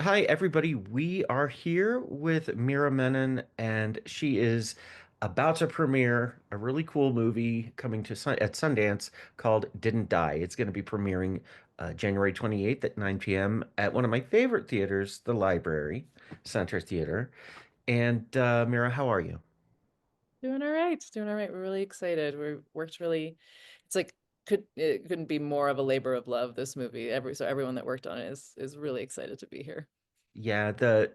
Hi, everybody. We are here with Meera Menon, and she is about to premiere a really cool movie coming to at Sundance called Didn't Die. It's going to be premiering January 28th at 9 p.m. at one of my favorite theaters, the Library Center Theater. And Meera, how are you? Doing all right. Doing all right. We're really excited. We worked really, it's like it couldn't be more of a labor of love, this movie. Everyone that worked on it is really excited to be here. Yeah, there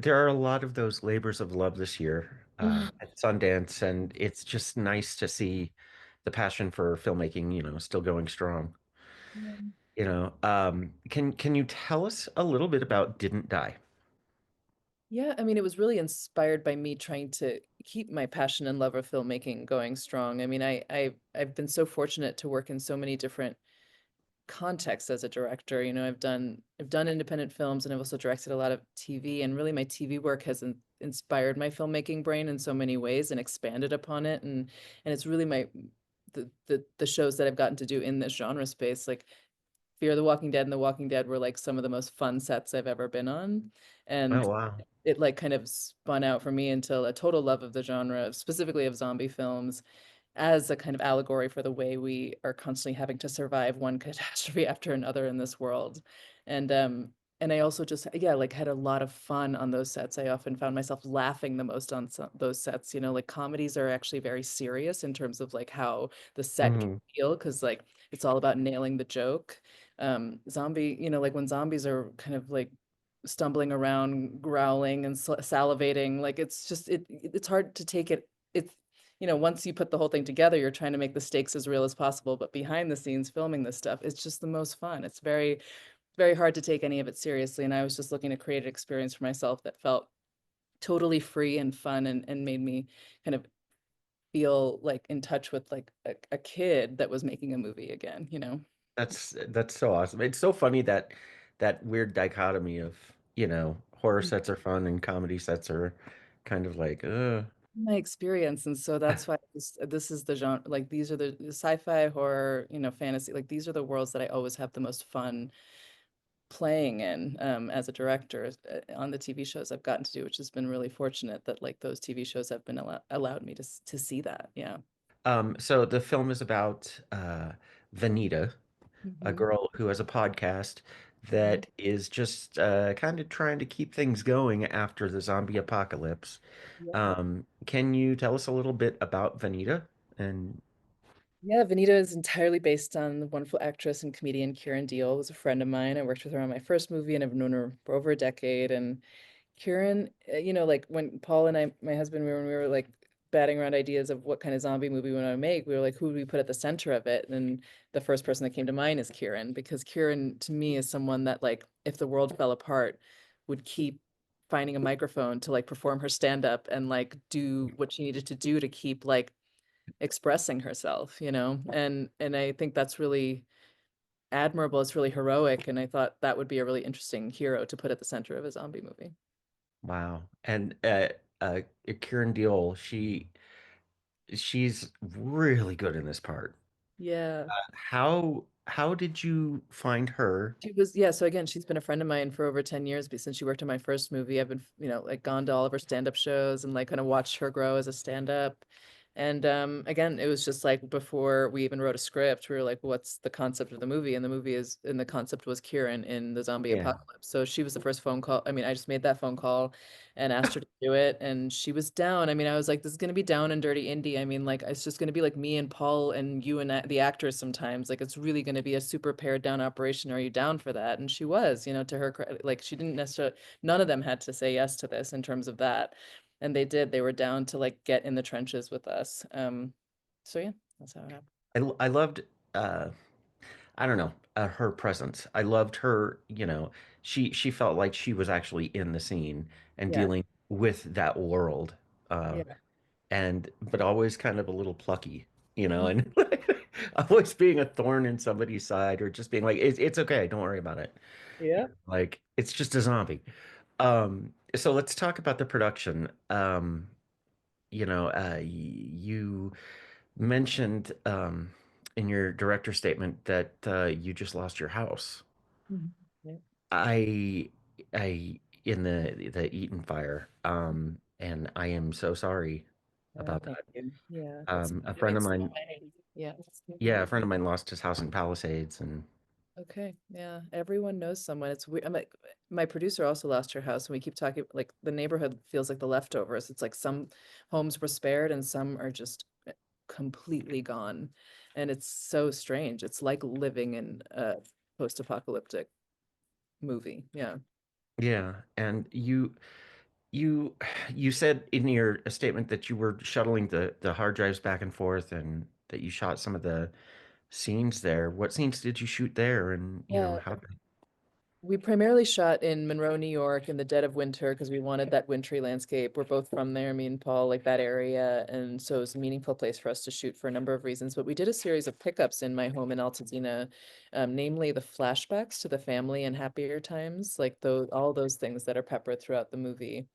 are a lot of those labors of love this year at Sundance, and it's just nice to see the passion for filmmaking, still going strong. Yeah. Can you tell us a little bit about Didn't Die? Yeah, I mean, it was really inspired by me trying to keep my passion and love of filmmaking going strong. I mean, I've been so fortunate to work in so many different contexts as a director. I've done independent films, and I've also directed a lot of TV, and really my TV work has inspired my filmmaking brain in so many ways and expanded upon it. And it's really the shows that I've gotten to do in this genre space, like Fear the Walking Dead and The Walking Dead, were like some of the most fun sets I've ever been on. Oh, And wow. it like kind of spun out for me into a total love of the genre, specifically of zombie films, as a kind of allegory for the way we are constantly having to survive one catastrophe after another in this world. And and I also just, yeah, like had a lot of fun on those sets. I often found myself laughing the most on those sets. Like comedies are actually very serious in terms of like how the set can Hmm. feel, because like it's all about nailing the joke. Zombie, like when zombies are kind of like stumbling around, growling and salivating, like it's hard to take it. It's once you put the whole thing together, you're trying to make the stakes as real as possible. But behind the scenes, filming this stuff, it's just the most fun. It's very, very hard to take any of it seriously. And I was just looking to create an experience for myself that felt totally free and fun, and made me kind of feel like in touch with like a kid that was making a movie again. That's so awesome. It's so funny that that weird dichotomy of, horror sets are fun and comedy sets are kind of like, My experience. And so that's why this is the genre, like these are the sci-fi, horror, fantasy, like these are the worlds that I always have the most fun playing in, as a director, on the TV shows I've gotten to do, which has been really fortunate that like those TV shows have been allowed me to see that. Yeah. So the film is about Vanita, a Hmm. girl who has a podcast that is just kind of trying to keep things going after the zombie apocalypse. Can you tell us a little bit about Vanita? And Yeah, Vanita is entirely based on the wonderful actress and comedian Kieran Deal, who's a friend of mine. I worked with her on my first movie, and I've known her for over a decade. And Kieran, like when Paul and I, my husband, when we were like batting around ideas of what kind of zombie movie we want to make, we were like, who would we put at the center of it? And the first person that came to mind is Kieran, because Kieran to me is someone that like, if the world fell apart, would keep finding a microphone to like perform her stand up and like do what she needed to do to keep like expressing herself. And I think that's really admirable. It's really heroic, and I thought that would be a really interesting hero to put at the center of a zombie movie. wow. And uh, Kieran Deol, she's really good in this part. Yeah. How did you find her? She was, yeah, so again, she's been a friend of mine for over 10 years, but since she worked on my first movie, I've been, like gone to all of her stand-up shows and like kind of watched her grow as a stand-up. And again, it was just like before we even wrote a script, we were like, what's the concept of the movie? And the concept was Kieran in the zombie Yeah. apocalypse. So she was the first phone call. I mean, I just made that phone call and asked her to do it, and she was down. I mean, I was like, this is gonna be down and dirty indie. I mean, like it's just gonna be like me and Paul and you and the actors sometimes. Like it's really gonna be a super pared down operation. Are you down for that? And she was, to her credit, like she didn't necessarily, none of them had to say yes to this in terms of that. And they did. They were down to like get in the trenches with us. So yeah, that's how it happened. I loved I don't know, her presence. I loved her, she felt like she was actually in the scene and Yeah. dealing with that world. Uh, Yeah. and but always kind of a little plucky, Mhm. and always being a thorn in somebody's side or just being like, it's okay, don't worry about it. Yeah. Like it's just a zombie. So let's talk about the production. You mentioned in your director statement that you just lost your house. Mhm. Yeah. I I in the Eaton fire. And I am so sorry about Thank that. you. Yeah, it's A I friend mean, of mine, yeah. yeah, a friend of mine lost his house in Palisades, and Okay, yeah, everyone knows someone. It's weird. I'm like, my producer also lost her house, and we keep talking like the neighborhood feels like the leftovers. It's like some homes were spared, and some are just completely gone, and it's so strange. It's like living in a post-apocalyptic movie. Yeah. yeah, and you you said in your statement that you were shuttling the hard drives back and forth, and that you shot some of the scenes there. What scenes did you shoot there, and Yeah, how? we primarily shot in Monroe, New York in the dead of winter because we wanted that wintry landscape. We're both from there, me and Paul, like that area. And so it was a meaningful place for us to shoot for a number of reasons. But we did a series of pickups in my home in Altadena, namely the flashbacks to the family and happier times, like those, all those things that are peppered throughout the movie,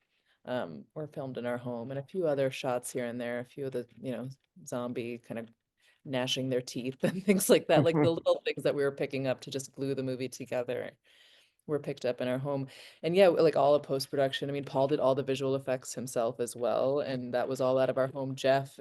were filmed in our home, and a few other shots here and there, a few of the, zombie kind of gnashing their teeth and things like that, like the little things that we were picking up to just glue the movie together were picked up in our home. And yeah, like all of post production. I mean, Paul did all the visual effects himself as well, and that was all out of our home. Jeff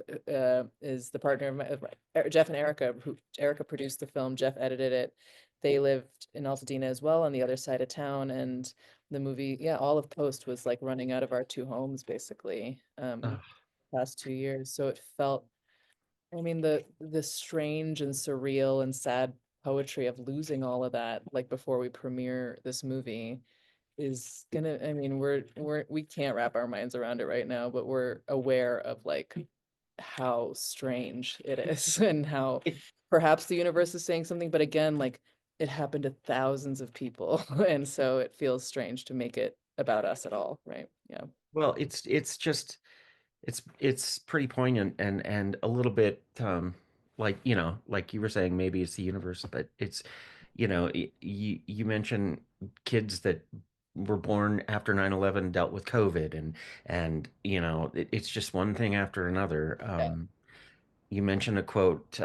is the partner of Jeff and Erica, who Erica produced the film. Jeff edited it. They lived in Altadena as well, on the other side of town, and the movie, yeah, all of post was like running out of our two homes basically. Ugh. Past 2 years, so it felt, I mean, the strange and surreal and sad poetry of losing all of that, like before we premiere this movie, is gonna, I mean, we can't wrap our minds around it right now, but we're aware of like how strange it is and how It, perhaps the universe is saying something, but again, like it happened to thousands of people, and so it feels strange to make it about us at all, right? Yeah. well, it's just it's pretty poignant, and a little bit like like you were saying, maybe it's the universe, but it's you mentioned kids that were born after 9/11 dealt with COVID, and it's just one thing after another. Yeah. You mentioned a quote,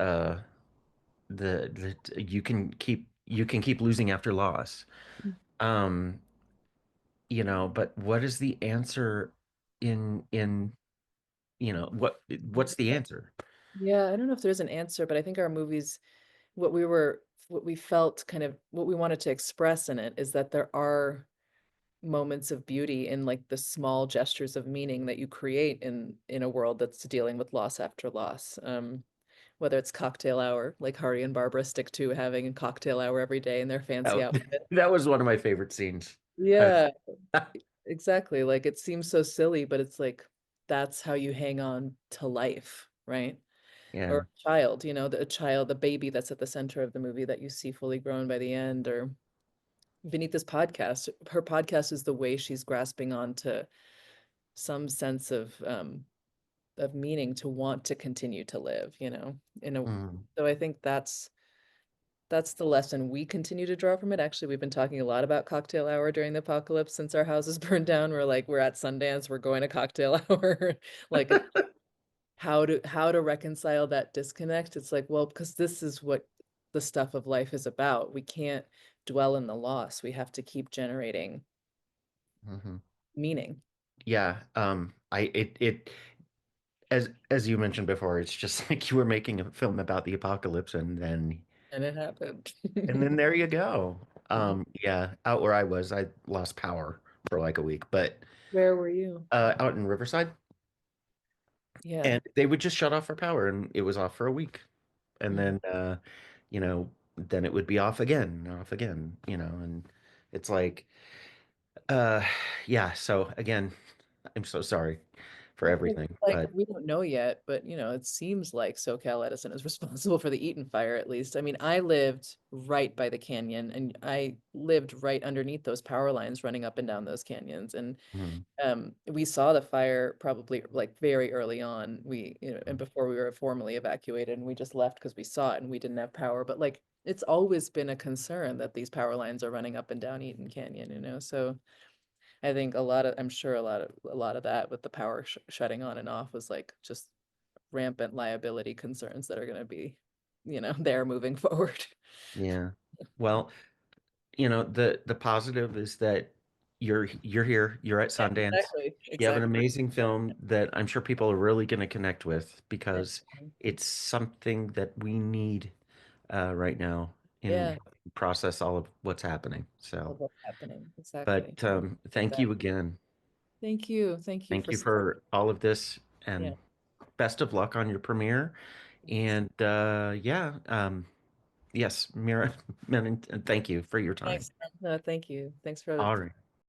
you can keep losing after loss. um but what is the answer in what's the answer? Yeah, I don't know if there's an answer, but I think our movies, what we were, what we felt, kind of what we wanted to express in it is that there are moments of beauty in like the small gestures of meaning that you create in a world that's dealing with loss after loss. Whether it's cocktail hour, like Hari and Barbara stick to having a cocktail hour every day in their fancy Oh, outfit. that was one of my favorite scenes. Uh, Yeah, exactly. Like it seems so silly, but it's like that's how you hang on to life, right? Or yeah. a child, the child, the baby that's at the center of the movie that you see fully grown by the end, or beneath this podcast. Her podcast is the way she's grasping on to some sense of meaning to want to continue to live, in a Mm. so I think that's the lesson we continue to draw from it. Actually, we've been talking a lot about cocktail hour during the apocalypse since our house is burned down. We're like, we're at Sundance, we're going to cocktail hour. Like it's how to reconcile that disconnect. It's like, well, because this is what the stuff of life is about. We can't dwell in the loss. We have to keep generating Mhm. meaning. Yeah. It as you mentioned before, it's just like you were making a film about the apocalypse, And it happened. and then there you go. Yeah, out where I was, I lost power for like a week, but Where were you? out in Riverside, Yeah. and they would just shut off our power, and it was off for a week, and Mm. you know, then it would be off again, and it's like, uh, yeah. So again, I'm so sorry for everything, Like, but we don't know yet, but it seems like SoCal Edison is responsible for the Eaton fire, at least. I mean, I lived right by the canyon, and I lived right underneath those power lines running up and down those canyons. And mm, we saw the fire probably like very early on. And before we were formally evacuated, and we just left because we saw it and we didn't have power. But like, it's always been a concern that these power lines are running up and down Eaton Canyon, so. I think I'm sure a lot of that with the power shutting on and off was like just rampant liability concerns that are going to be, there moving forward. yeah. Well, the positive is that you're here. You're at Yeah, Sundance. exactly, You have an exactly. amazing film that I'm sure people are really going to connect with Yeah, because it's something that we need right now in yeah, helping process all of what's happening. all So, of what's happening, exactly. but Love thank that. you again. Thank you Thank for you supporting. for all of this Yeah, and best of luck on your premiere. thanks. And yeah, yes, Mira, Menon, thank you for your time. Thanks. No, thank you. Thanks for All right.